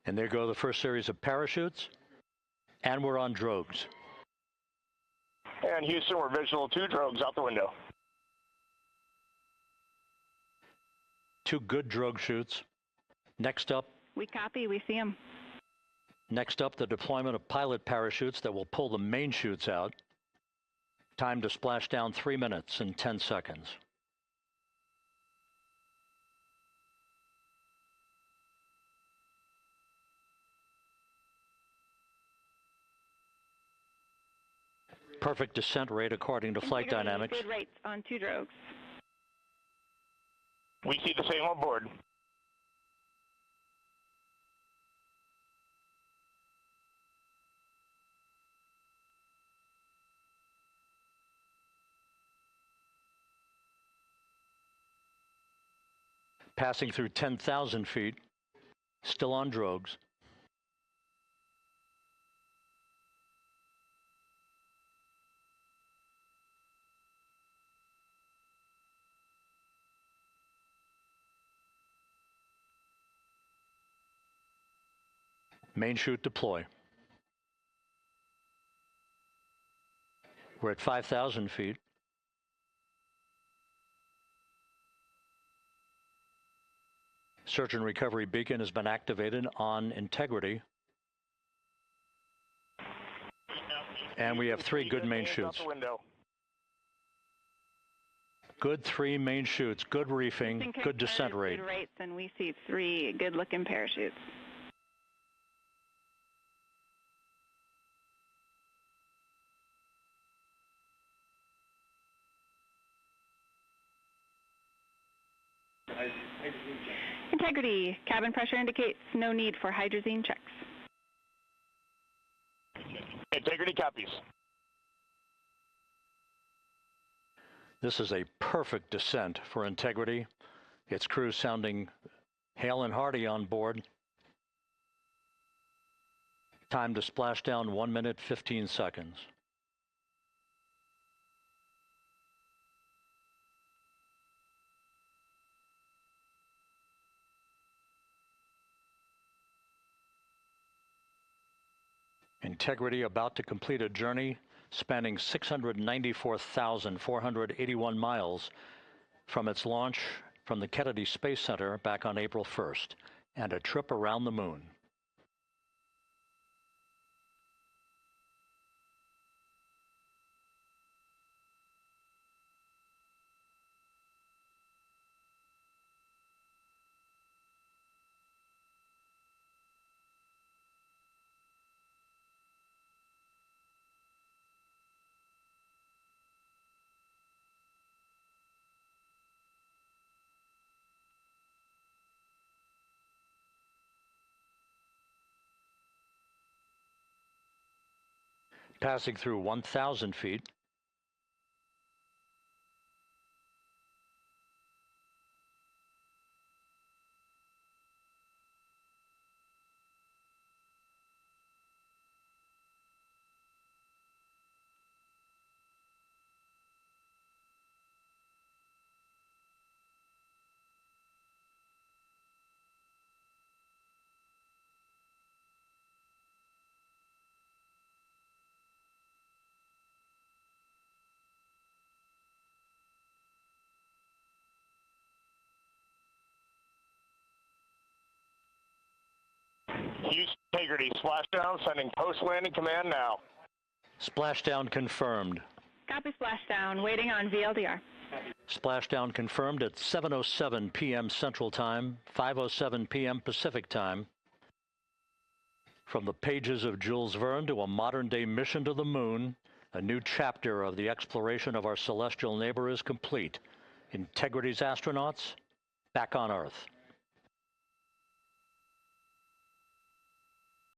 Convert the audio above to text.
And there go the first series of parachutes, and we're on drogues. And Houston, we're visual 2 drogues out the window. 2 good drogue shoots. Next up. We copy, we see them. Next up, the deployment of pilot parachutes that will pull the main chutes out. Time to splash down 3 minutes and 10 seconds. Perfect descent rate according to flight dynamics. Good rates on 2 drogues. We see the same on board. Passing through 10,000 feet, still on drogues. Main chute deploy. We're at 5,000 feet. Search and recovery beacon has been activated on integrity. And we have 3 good main chutes. Good 3 main chutes, good reefing, good descent rate. Good rates, and we see 3 good-looking parachutes. Integrity. Cabin pressure indicates no need for hydrazine checks. Integrity copies. This is a perfect descent for Integrity. Its crew sounding hale and hearty on board. Time to splash down 1 minute, 15 seconds. Integrity about to complete a journey spanning 694,481 miles from its launch from the Kennedy Space Center back on April 1st, and a trip around the moon. Passing through 1,000 feet. Houston Integrity, splashdown, sending post-landing command now. Splashdown confirmed. Copy splashdown, waiting on VLDR. Splashdown confirmed at 7:07 p.m. Central Time, 5:07 p.m. Pacific Time. From the pages of Jules Verne to a modern-day mission to the moon, a new chapter of the exploration of our celestial neighbor is complete. Integrity's astronauts back on Earth.